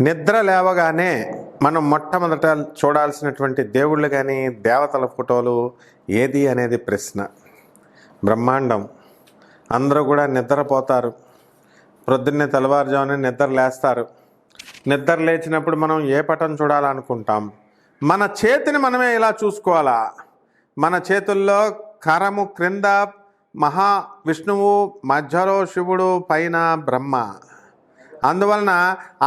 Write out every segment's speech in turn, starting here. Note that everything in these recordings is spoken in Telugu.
నిద్ర లేవగానే మనం మొట్టమొదట చూడాల్సినటువంటి దేవుళ్ళు కానీ దేవతల ఫోటోలు ఏది అనేది ప్రశ్న. బ్రహ్మాండం అందరూ కూడా నిద్రపోతారు. ప్రొద్దున్నే తెల్లవారుజామునే నిద్ర లేస్తారు. నిద్ర లేచినప్పుడు మనం ఏ పటం చూడాలనుకుంటాం? మన చేతిని మనమే ఇలా చూసుకోవాలా? మన చేతుల్లో కరము క్రింద మహావిష్ణువు, మధ్యలో శివుడు, పైన బ్రహ్మ. అందువలన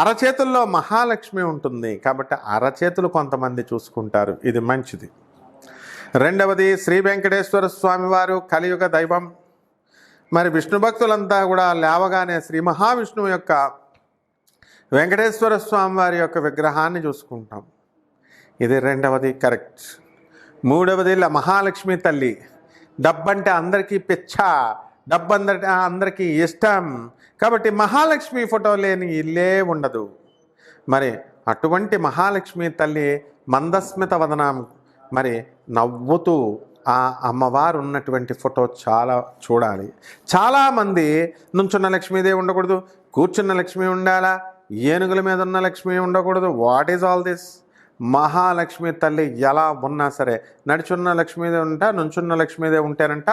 అరచేతుల్లో మహాలక్ష్మి ఉంటుంది కాబట్టి అరచేతులు కొంతమంది చూసుకుంటారు, ఇది మంచిది. రెండవది, శ్రీ వెంకటేశ్వర స్వామి వారు కలియుగ దైవం. మరి విష్ణు భక్తులంతా కూడా లేవగానే శ్రీ మహావిష్ణువు యొక్క వెంకటేశ్వర స్వామి వారి యొక్క విగ్రహాన్ని చూసుకుంటాం, ఇది రెండవది కరెక్ట్. మూడవది మహాలక్ష్మి తల్లి. డబ్బంటే అందరికీ పిచ్చ, డబ్బు అందరికీ ఇష్టం కాబట్టి మహాలక్ష్మి ఫోటో లేని ఇల్లే ఉండదు. మరి అటువంటి మహాలక్ష్మి తల్లి మందస్మిత వదనం, మరి నవ్వుతూ ఆ అమ్మవారు ఉన్నటువంటి ఫోటో చాలా చూడాలి. చాలామంది నుంచున్న లక్ష్మీదేవి ఉండకూడదు, కూర్చున్న లక్ష్మి ఉండాలా, ఏనుగుల మీద ఉన్న లక్ష్మి ఉండకూడదు. What is all this? Mahalakshmi తల్లి ఎలా ఉన్నా సరే, నడిచున్న లక్ష్మీదేవి ఉంటా, నుంచున్న లక్ష్మీదేవి ఉంటేనంట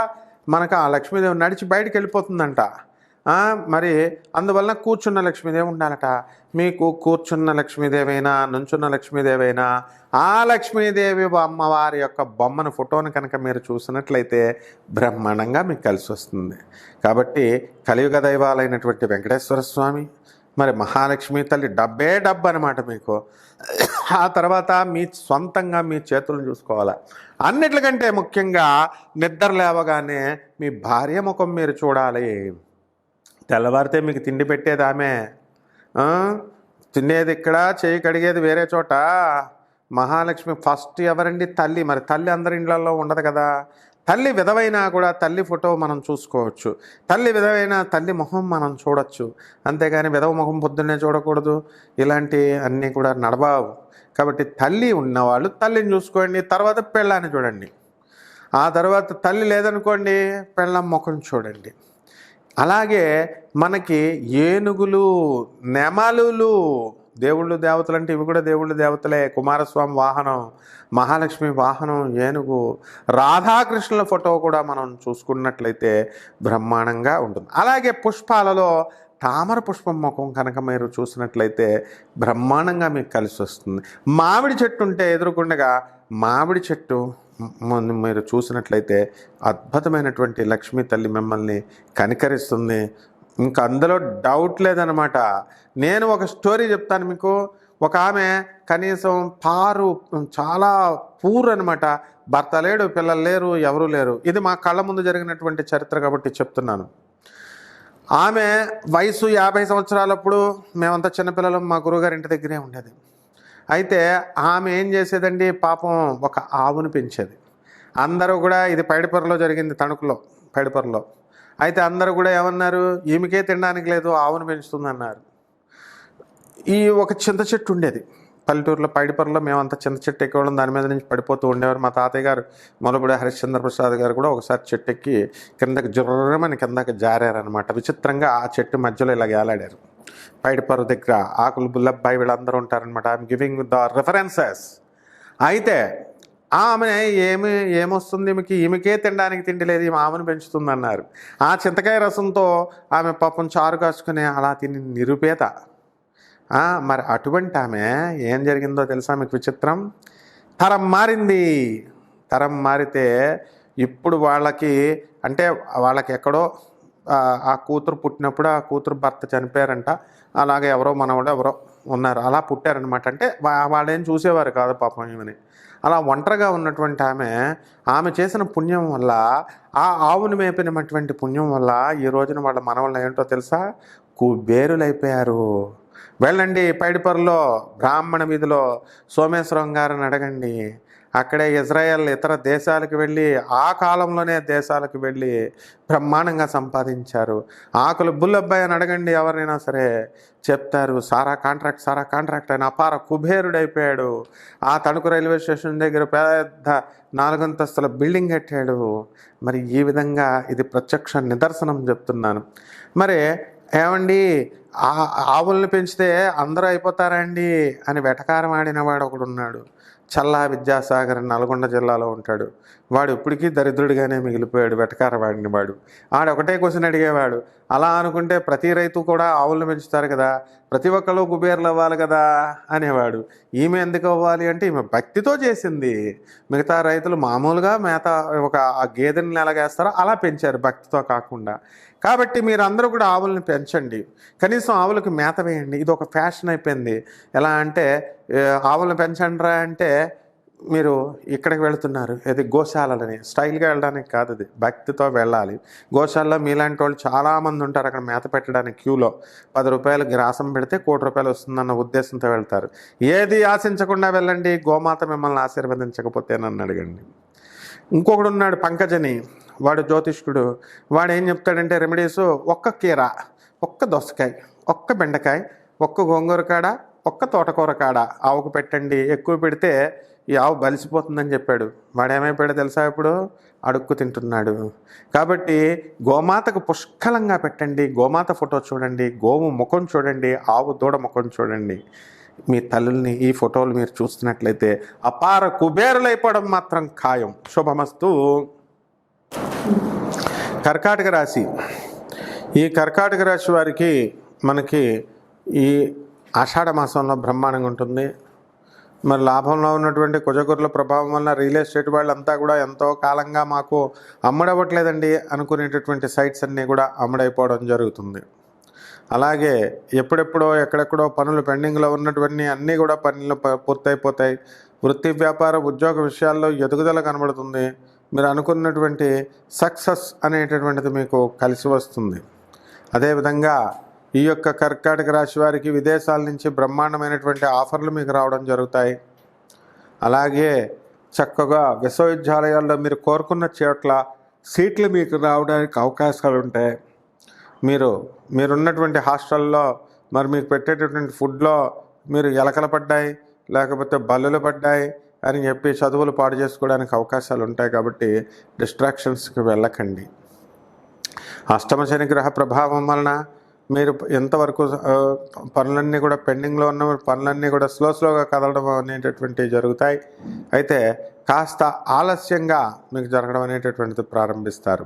మనకు ఆ లక్ష్మీదేవి నడిచి బయటికి వెళ్ళిపోతుందంట. మరి అందువలన కూర్చున్న లక్ష్మీదేవి ఉండాలట. మీకు కూర్చున్న లక్ష్మీదేవైనా నుంచున్న లక్ష్మీదేవైనా ఆ లక్ష్మీదేవి అమ్మవారి యొక్క బొమ్మను, ఫోటోను కనుక మీరు చూసినట్లయితే బ్రహ్మాండంగా మీకు కలిసి వస్తుంది. కాబట్టి కలియుగ దైవాలైనటువంటి వెంకటేశ్వర స్వామి, మరి మహాలక్ష్మి తల్లి డబ్బే డబ్బు అనమాట మీకు. ఆ తర్వాత మీ సొంతంగా మీ చేతులను చూసుకోవాలి. అన్నిటికంటే ముఖ్యంగా నిద్ర లేవగానే మీ భార్య ముఖం మీరు చూడాలి. తెల్లవారితే మీకు తిండి పెట్టేది ఆమె, తినేది ఇక్కడ, చేయి కడిగేది వేరే చోట. మహాలక్ష్మి ఫస్ట్ ఎవరండి? తల్లి. మరి తల్లి అందరి ఇళ్లలో ఉండదు కదా. తల్లి విధవైనా కూడా తల్లి ఫోటో మనం చూసుకోవచ్చు, తల్లి విధవైన తల్లి మొహం మనం చూడొచ్చు. అంతేగాని విధవ మొహం పొద్దున్నే చూడకూడదు, ఇలాంటి అన్నీ కూడా నడబావు. కాబట్టి తల్లి ఉన్నవాళ్ళు తల్లిని చూసుకోండి, తర్వాత పెళ్ళాన్ని చూడండి. ఆ తర్వాత తల్లి లేదనుకోండి, పెళ్ళాం ముఖం చూడండి. అలాగే మనకి ఏనుగులు, నెమలులు, దేవుళ్ళు దేవతలు అంటే ఇవి కూడా దేవుళ్ళు దేవతలే. కుమారస్వామి వాహనం, మహాలక్ష్మి వాహనం ఏనుగు, రాధాకృష్ణుల ఫోటో కూడా మనం చూసుకున్నట్లయితే బ్రహ్మాండంగా ఉంటుంది. అలాగే పుష్పాలలో తామర పుష్పం ముఖం కనుక మీరు చూసినట్లయితే బ్రహ్మాండంగా మీకు కలిసి వస్తుంది. మామిడి చెట్టు ఉంటే ఎదురుకుండగా మామిడి చెట్టు మీరు చూసినట్లయితే అద్భుతమైనటువంటి లక్ష్మీ తల్లి మిమ్మల్ని కనికరిస్తుంది. ఇంకా అందులో డౌట్ లేదనమాట. నేను ఒక స్టోరీ చెప్తాను మీకు. ఒక ఆమె కనీసం చాలా పూర్ అనమాట. భర్త లేడు, పిల్లలు లేరు, ఎవరూ లేరు. ఇది మా కళ్ళ ముందు జరిగినటువంటి చరిత్ర కాబట్టి చెప్తున్నాను. ఆమె వయసు 50 సంవత్సరాలప్పుడు, మేమంతా చిన్నపిల్లలు, మా గురువుగారి ఇంటి దగ్గరే ఉండేది. అయితే ఆమె ఏం చేసేదండి, పాపం ఒక ఆవును పెంచేది. అందరూ కూడా, ఇది పైడిపొరలో జరిగింది, తణుకులో పైడిపొరలో. అయితే అందరూ కూడా ఏమన్నారు, ఈమెకే తినడానికి లేదు, ఆవును పెంచుతుందన్నారు. ఈ ఒక చింత చెట్టు ఉండేది పల్లెటూరులో, పైడిపొరలో. మేమంతా చింత చెట్టు ఎక్కేవాళ్ళం, దాని మీద నుంచి పడిపోతూ ఉండేవారు. మా తాతయ్య గారు మొలబడి హరిశ్చంద్ర ప్రసాద్ గారు కూడా ఒకసారి చెట్టు ఎక్కి కిందకి జుర్రమని కిందకి జారారనమాట. విచిత్రంగా ఆ చెట్టు మధ్యలో ఇలా ఏలాడారు. పైడిపొర దగ్గర ఆకులు బుల్లబ్బాయి వీళ్ళందరూ ఉంటారనమాట. I'm giving the references. అయితే ఆమె ఏమొస్తుంది ఈమెకే తినడానికి తిండి లేదు, ఈమె ఆమెను పెంచుతుంది అన్నారు. ఆ చింతకాయ రసంతో ఆమె పాపం చారు కాచుకుని అలా తిని నిరుపేద. మరి అటువంటి ఆమె ఏం జరిగిందో తెలుసా మీకు విచిత్రం? తరం మారింది. తరం మారితే ఇప్పుడు వాళ్ళకి ఎక్కడో ఆ కూతురు పుట్టినప్పుడు ఆ కూతురు భర్త చనిపోయారంట. అలాగే ఎవరో మనవాడు ఎవరో ఉన్నారు, అలా పుట్టారనమాట. అంటే వాళ్ళేం చూసేవారు కాదు పాపం ఈమెని. అలా ఒంటరిగా ఉన్నటువంటి ఆమె చేసిన పుణ్యం వల్ల, ఆ ఆవును మేపినటువంటి పుణ్యం వల్ల ఈ రోజున వాళ్ళ మనవళ్ళు ఏంటో తెలుసా, కుబేరులైపోయారు. వెళ్ళండి పైడిపొరలో బ్రాహ్మణ వీధిలో సోమేశ్వరం గారిని అడగండి. అక్కడే ఇజ్రాయెల్ ఇతర దేశాలకు వెళ్ళి, ఆ కాలంలోనే దేశాలకు వెళ్ళి బ్రహ్మాండంగా సంపాదించారు. ఆకులు బుల్లబ్బాయి అని అడగండి, ఎవరైనా సరే చెప్తారు. సారా కాంట్రాక్ట్ ఆయన అపార కుబేరుడైపోయాడు. ఆ తణుకు రైల్వే స్టేషన్ దగ్గర పెద్ద 4 అంతస్తుల బిల్డింగ్ కట్టాడు. మరి ఈ విధంగా ఇది ప్రత్యక్ష నిదర్శనం చెప్తున్నాను. మరి ఏమండి ఆవుల్ని పెంచితే అందరూ అయిపోతారండి అని వెటకారం ఆడినవాడు ఒకడున్నాడు. చల్లా విద్యాసాగర్ నల్గొండ జిల్లాలో ఉంటాడు. వాడు ఇప్పటికీ దరిద్రుడిగానే మిగిలిపోయాడు, వెటకారం ఆడినవాడు. ఒకటే క్వశ్చన్ అడిగేవాడు, అలా అనుకుంటే ప్రతి రైతు కూడా ఆవులను పెంచుతారు కదా, ప్రతి ఒక్కళ్ళు కుబేర్లు అవ్వాలి కదా అనేవాడు. ఈమె ఎందుకు అవ్వాలి అంటే ఈమె భక్తితో చేసింది. మిగతా రైతులు మామూలుగా మేత ఒక గేదెని ఎలాగేస్తారో అలా పెంచారు, భక్తితో కాకుండా. కాబట్టి మీరు అందరూ కూడా ఆవులను పెంచండి, కనీసం ఆవులకు మేత వేయండి. ఇది ఒక ఫ్యాషన్ అయిపోయింది. ఎలా అంటే ఆవులను పెంచండిరా అంటే మీరు ఇక్కడికి వెళుతున్నారు, ఇది గోశాలని. స్టైల్గా వెళ్ళడానికి కాదు, అది భక్తితో వెళ్ళాలి. గోశాలలో మీలాంటి వాళ్ళు చాలామంది ఉంటారు అక్కడ మేత పెట్టడానికి క్యూలో. 10 రూపాయలు గ్రాసం పెడితే ₹1,00,00,000 వస్తుందన్న ఉద్దేశంతో వెళ్తారు. ఏది ఆశించకుండా వెళ్ళండి, గోమాత మిమ్మల్ని ఆశీర్వదించకపోతే నన్ను అడగండి. ఇంకొకడు ఉన్నాడు పంకజని, వాడు జ్యోతిష్కుడు. వాడు ఏం చెప్తాడంటే రెమెడీస్, ఒక్క కీర, ఒక్క దోసకాయ, ఒక్క బెండకాయ, ఒక్క గోంగూర కాడ, ఒక్క తోటకూర కాడ ఆవుకు పెట్టండి. ఎక్కువ పెడితే ఈ ఆవు బలిసిపోతుందని చెప్పాడు. వాడేమైపోయాడో తెలుసా, ఇప్పుడు అడుక్కు తింటున్నాడు. కాబట్టి గోమాతకు పుష్కలంగా పెట్టండి. గోమాత ఫోటో చూడండి, గోవు ముఖం చూడండి, ఆవు దూడ ముఖం చూడండి. మీ తల్లుల్ని ఈ ఫోటోలు మీరు చూస్తున్నట్లయితే అపార కుబేరులైపోవడం మాత్రం ఖాయం. శుభమస్తు. కర్కాటక రాశి. ఈ కర్కాటక రాశి వారికి మనకి ఈ ఆషాఢ మాసంలో బ్రహ్మాండంగా ఉంటుంది. మరి లాభంలో ఉన్నటువంటి కుజగురుల ప్రభావం వల్ల రియల్ ఎస్టేట్ వాళ్ళంతా కూడా ఎంతో కాలంగా మాకు అమ్ముడవ్వట్లేదండి అనుకునేటటువంటి సైట్స్ అన్నీ కూడా అమ్ముడైపోవడం జరుగుతుంది. అలాగే ఎప్పుడెప్పుడో ఎక్కడెక్కడో పనులు పెండింగ్లో ఉన్నటువంటి అన్నీ కూడా పనులు పూర్తయిపోతాయి. వృత్తి వ్యాపార ఉద్యోగ విషయాల్లో ఎదుగుదల కనబడుతుంది. మీరు అనుకున్నటువంటి సక్సెస్ అనేటటువంటిది మీకు కలిసి వస్తుంది. అదేవిధంగా ఈ యొక్క కర్కాటక రాశి వారికి విదేశాల నుంచి బ్రహ్మాండమైనటువంటి ఆఫర్లు మీకు రావడం జరుగుతాయి. అలాగే చక్కగా విశ్వవిద్యాలయాల్లో మీరు కోరుకున్న చోట్ల సీట్లు మీకు రావడానికి అవకాశాలు ఉంటాయి. మీరున్నటువంటి హాస్టల్లో మరి మీకు పెట్టేటటువంటి ఫుడ్లో మీరు ఎలకలు పడ్డాయి, లేకపోతే బల్లులు పడ్డాయి అని చెప్పి చదువులు పాడు చేసుకోవడానికి అవకాశాలు ఉంటాయి. కాబట్టి డిస్ట్రాక్షన్స్కి వెళ్ళకండి. అష్టమ శని గ్రహ ప్రభావం వలన మీరు ఎంతవరకు పనులన్నీ కూడా పెండింగ్లో ఉన్న పనులన్నీ కూడా స్లోగా కదలడం అనేటటువంటివి జరుగుతాయి. అయితే కాస్త ఆలస్యంగా మీకు జరగడం అనేటటువంటిది ప్రారంభిస్తారు.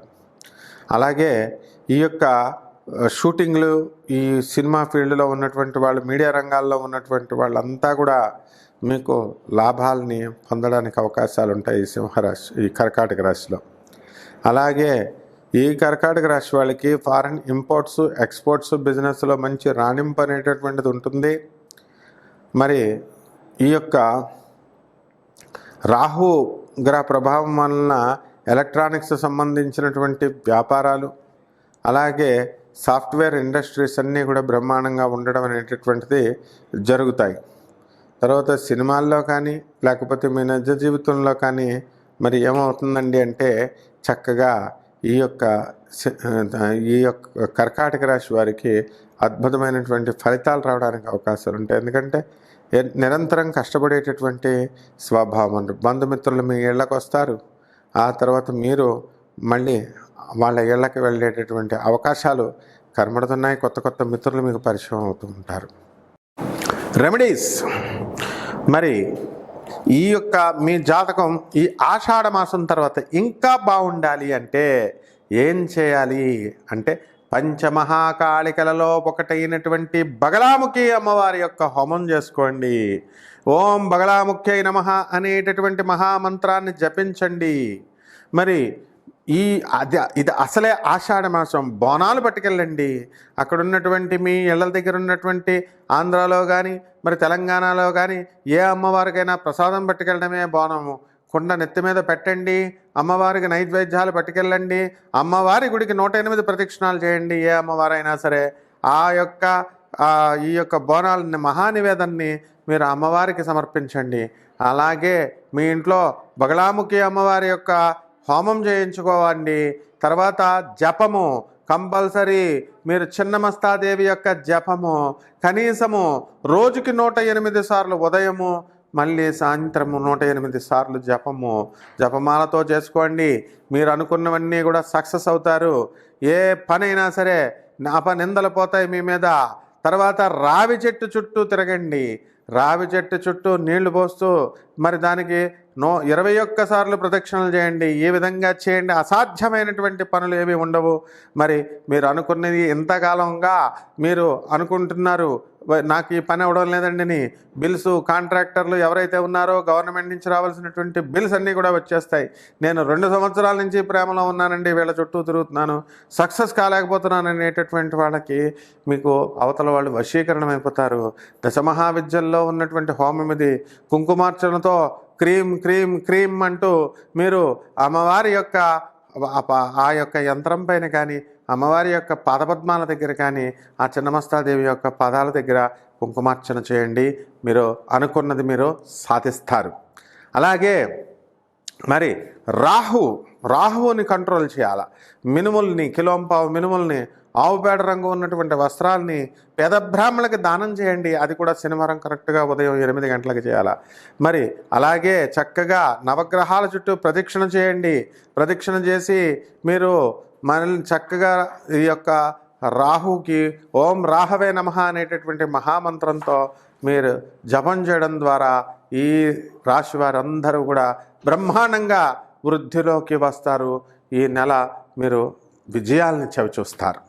అలాగే ఈ యొక్క షూటింగ్లు, ఈ సినిమా ఫీల్డ్లో ఉన్నటువంటి వాళ్ళు, మీడియా రంగాల్లో ఉన్నటువంటి వాళ్ళంతా కూడా మీకు లాభాలని పొందడానికి అవకాశాలు ఉంటాయి ఈ కర్కాటక రాశిలో. అలాగే ఈ కర్కాటక రాశి వాళ్ళకి ఫారెన్ ఇంపోర్ట్స్ ఎక్స్పోర్ట్స్ బిజినెస్లో మంచి రాణింపు అనేటటువంటిది ఉంటుంది. మరి ఈ యొక్క రాహు గ్రహ ప్రభావం వలన ఎలక్ట్రానిక్స్ సంబంధించినటువంటి వ్యాపారాలు, అలాగే సాఫ్ట్వేర్ ఇండస్ట్రీస్ అన్నీ కూడా బ్రహ్మాండంగా ఉండడం అనేటటువంటిది జరుగుతాయి. తర్వాత సినిమాల్లో కానీ లేకపోతే మీ నిజ జీవితంలో కానీ మరి ఏమవుతుందండి అంటే చక్కగా ఈ యొక్క కర్కాటక రాశి వారికి అద్భుతమైనటువంటి ఫలితాలు రావడానికి అవకాశాలు ఉంటాయి. ఎందుకంటే నిరంతరం కష్టపడేటటువంటి స్వభావం. బంధుమిత్రులు మీ ఇళ్ళకు వస్తారు, ఆ తర్వాత మీరు మళ్ళీ వాళ్ళ ఇళ్ళకి వెళ్ళేటటువంటి అవకాశాలు కనబడుతున్నాయి. కొత్త మిత్రులు మీకు పరిచయం అవుతూ ఉంటారు. రెమెడీస్. మరి ఈ యొక్క మీ జాతకం ఈ ఆషాఢ మాసం తర్వాత ఇంకా బాగుండాలి అంటే ఏం చేయాలి అంటే పంచమహాకాళికలలో ఒకటైనటువంటి బగలాముఖి అమ్మవారి యొక్క హోమం చేసుకోండి. ఓం బగలాముఖ్యై నమః అనేటటువంటి మహామంత్రాన్ని జపించండి. మరి ఇది అసలే ఆషాఢ మాసం. బోనాలు పట్టుకెళ్ళండి. అక్కడ ఉన్నటువంటి మీ ఇళ్ళ దగ్గర ఉన్నటువంటి ఆంధ్రాలో కానీ మరి తెలంగాణలో కానీ ఏ అమ్మవారికైనా ప్రసాదం పట్టుకెళ్ళడమే బోనము. కుండ నెత్తి మీద పెట్టండి, అమ్మవారికి నైవేద్యాలు పట్టుకెళ్ళండి, అమ్మవారి గుడికి 108 ప్రదక్షిణాలు చేయండి. ఏ అమ్మవారైనా సరే ఈ యొక్క బోనాలని మహానివేదన్ని మీరు అమ్మవారికి సమర్పించండి. అలాగే మీ ఇంట్లో బగలాముఖి అమ్మవారి యొక్క హోమం చేయించుకోవండి. తర్వాత జపము కంపల్సరీ. మీరు చిన్నమస్తాదేవి యొక్క జపము కనీసము రోజుకి 108 సార్లు, ఉదయము మళ్ళీ సాయంత్రము 108 సార్లు జపము జపమాలతో చేసుకోండి. మీరు అనుకున్నవన్నీ కూడా సక్సెస్ అవుతారు. ఏ పనైనా సరే అపనిందలు పోతాయి మీ మీద. తర్వాత రావి చెట్టు చుట్టూ తిరగండి. రావి చెట్టు చుట్టూ నీళ్లు పోస్తూ మరి దానికి 21 సార్లు ప్రదక్షిణలు చేయండి. ఈ విధంగా చేయండి. అసాధ్యమైనటువంటి పనులు ఏవి ఉండవు. మరి మీరు అనుకున్నది ఎంతకాలంగా మీరు అనుకుంటున్నారు నాకు ఈ పని అవ్వడం లేదండి అని. బిల్స్ కాంట్రాక్టర్లు ఎవరైతే ఉన్నారో గవర్నమెంట్ నుంచి రావాల్సినటువంటి బిల్స్ అన్నీ కూడా వచ్చేస్తాయి. నేను 2 సంవత్సరాల నుంచి ప్రేమలో ఉన్నానండి, వీళ్ళ చుట్టూ తిరుగుతున్నాను, సక్సెస్ కాలేకపోతున్నాను అనేటటువంటి వాళ్ళకి మీకు అవతల వాళ్ళు వశీకరణం అయిపోతారు. దశమహావిద్యల్లో ఉన్నటువంటి హోమం ఇది. కుంకుమార్చనతో క్రీమ్ క్రీమ్ క్రీమ్ అంటూ మీరు అమ్మవారి యొక్క ఆ యొక్క యంత్రం పైన కానీ, అమ్మవారి యొక్క పాదపద్మాల దగ్గర కానీ, ఆ చిన్నమస్తాదేవి యొక్క పాదాల దగ్గర కుంకుమార్చన చేయండి. మీరు అనుకున్నది మీరు సాధిస్తారు. అలాగే మరి రాహువుని కంట్రోల్ చేయాలి. మినుముల్ని, కిలోంపావు మినుముల్ని, ఆవుపేడ రంగు ఉన్నటువంటి వస్త్రాల్ని పేద బ్రాహ్మణులకి దానం చేయండి. అది కూడా శనివారం కరెక్ట్గా ఉదయం 8 గంటలకు చేయాలి. మరి అలాగే చక్కగా నవగ్రహాల చుట్టూ ప్రదక్షిణ చేయండి. ప్రదక్షిణ చేసి మీరు మనల్ని చక్కగా ఈ యొక్క రాహుకి ఓం రాహవే నమః అనేటటువంటి మహామంత్రంతో మీరు జపం చేయడం ద్వారా ఈ రాశి వారందరూ కూడా బ్రహ్మాండంగా వృద్ధిలోకి వస్తారు. ఈ నెల మీరు విజయాల్ని చవిచూస్తారు.